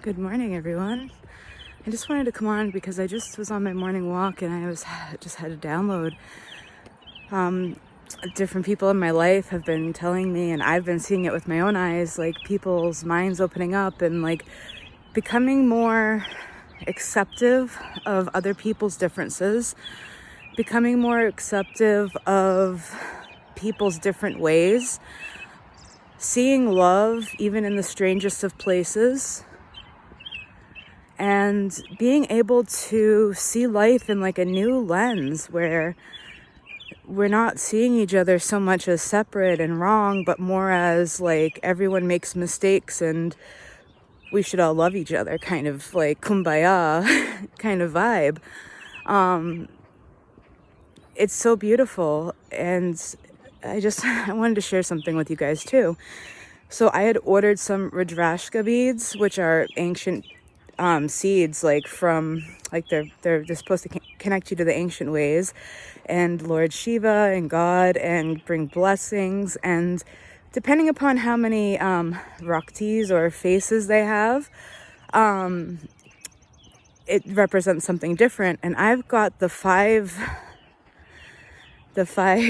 Good morning, everyone. I just wanted to come on because I just was on my morning walk and just had to download. Different people in my life have been telling me, and I've been seeing it with my own eyes, like people's minds opening up and like becoming more acceptive of other people's differences, becoming more acceptive of people's different ways, seeing love even in the strangest of places, and being able to see life in like a new lens where we're not seeing each other so much as separate and wrong, but more as like everyone makes mistakes and we should all love each other, kind of like kumbaya kind of vibe. It's so beautiful, and I wanted to share something with you guys too. So I had ordered some Rudrashka beads, which are ancient seeds, like from like they're supposed to connect you to the ancient ways and Lord Shiva and God and bring blessings, and depending upon how many raktis or faces they have, it represents something different. And I've got the five mukti,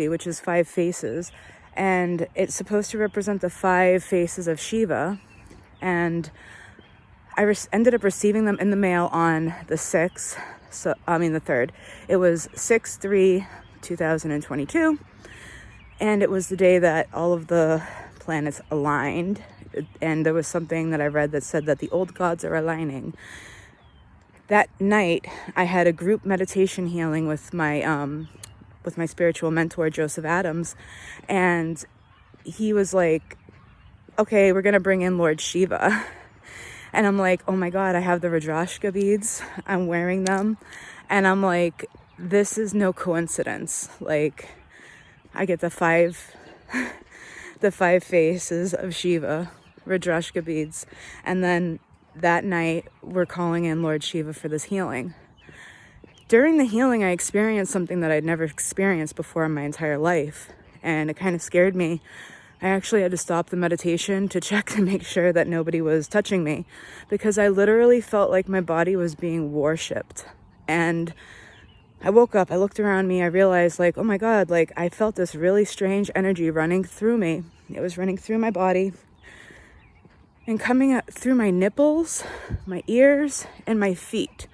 which is 5 faces, and it's supposed to represent the 5 faces of Shiva. And I ended up receiving them in the mail on the 6th, the 3rd. It was 6/3/2022, and it was the day that all of the planets aligned. And there was something that I read that said that the old gods are aligning. That night, I had a group meditation healing with my spiritual mentor, Joseph Adams, and he was like, okay, we're going to bring in Lord Shiva. And I'm like, oh my God, I have the Rudrashka beads. I'm wearing them. And I'm like, this is no coincidence. Like, I get the five faces of Shiva, Rudrashka beads. And then that night, we're calling in Lord Shiva for this healing. During the healing, I experienced something that I'd never experienced before in my entire life. And it kind of scared me. I actually had to stop the meditation to check to make sure that nobody was touching me, because I literally felt like my body was being worshipped. And I woke up, I looked around me, I realized like, oh my God, like I felt this really strange energy running through me. It was running through my body and coming up through my nipples, my ears, and my feet.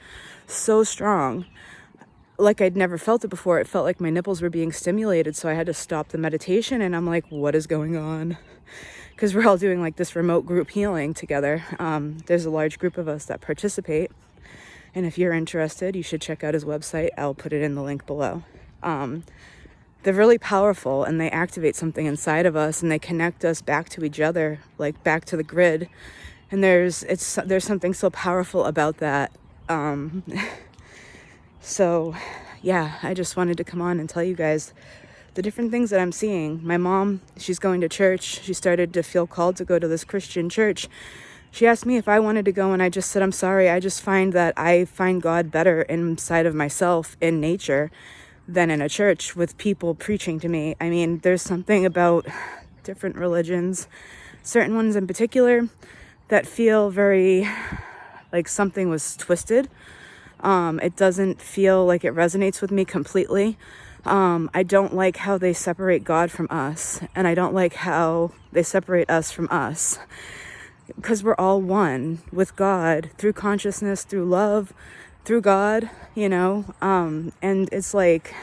So strong. Like I'd never felt it before. It felt like my nipples were being stimulated, so I had to stop the meditation, and I'm like, what is going on? Because we're all doing like this remote group healing together. There's a large group of us that participate, and if you're interested, you should check out his website. I'll put it in the link below. They're really powerful, and they activate something inside of us, and they connect us back to each other, like back to the grid. And there's something so powerful about that. So yeah, I just wanted to come on and tell you guys the different things that I'm seeing. My mom, she's going to church. She started to feel called to go to this Christian church. She asked me if I wanted to go, and I just said, I'm sorry. I just find that I find God better inside of myself in nature than in a church with people preaching to me. I mean, there's something about different religions, certain ones in particular, that feel very like something was twisted. It doesn't feel like it resonates with me completely. I don't like how they separate God from us, and I don't like how they separate us from us, because we're all one with God through consciousness, through love, through God, and it's like,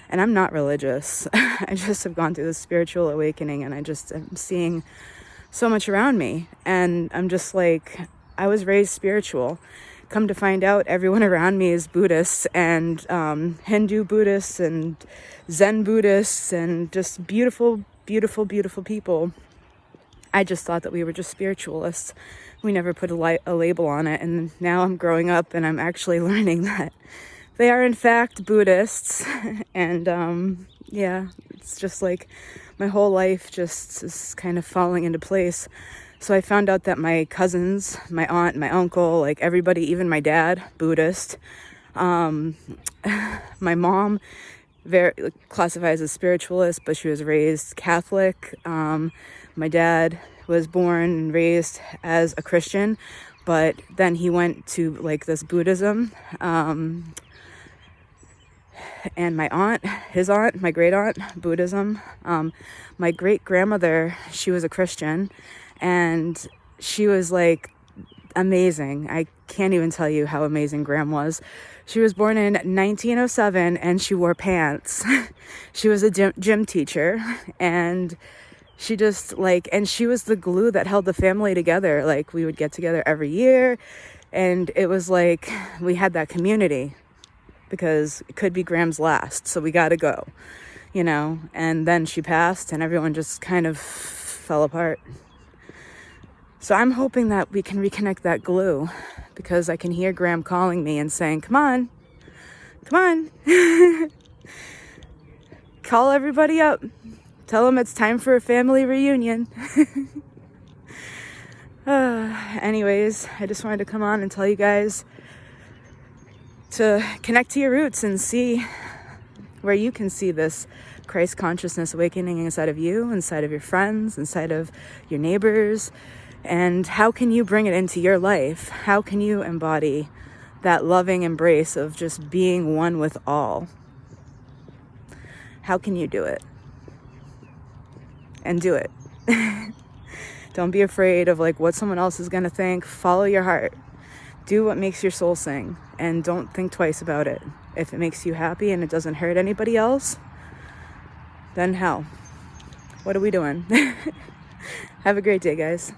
and I'm not religious. I just have gone through this spiritual awakening, and I just am seeing so much around me, and I'm just like, I was raised spiritual. Come to find out, everyone around me is Buddhists and Hindu Buddhists and Zen Buddhists and just beautiful, beautiful, beautiful people. I just thought that we were just spiritualists. We never put a label on it. And now I'm growing up and I'm actually learning that they are in fact Buddhists. And yeah, it's just like my whole life just is kind of falling into place. So I found out that my cousins, my aunt, my uncle, like everybody, even my dad, Buddhist. My mom very classifies as spiritualist, but she was raised Catholic. My dad was born and raised as a Christian, but then he went to like this Buddhism. And my aunt, his aunt, my great aunt, Buddhism. My great grandmother, she was a Christian, and she was like amazing. I can't even tell you how amazing Gram was. She was born in 1907 and she wore pants. She was a gym teacher, and she just like, and she was the glue that held the family together. Like, we would get together every year, and it was like we had that community, because it could be Gram's last, so we got to go, you know. And then she passed and everyone just kind of fell apart. So I'm hoping that we can reconnect that glue, because I can hear Gram calling me and saying, come on, call everybody up, tell them it's time for a family reunion. Anyways, I just wanted to come on and tell you guys to connect to your roots and see where you can see this Christ consciousness awakening inside of you, inside of your friends, inside of your neighbors, and how can you bring it into your life? How can you embody that loving embrace of just being one with all? How can you do it? And do it. Don't be afraid of like what someone else is going to think. Follow your heart. Do what makes your soul sing, and don't think twice about it. If it makes you happy and it doesn't hurt anybody else, then hell, what are we doing? Have a great day, guys.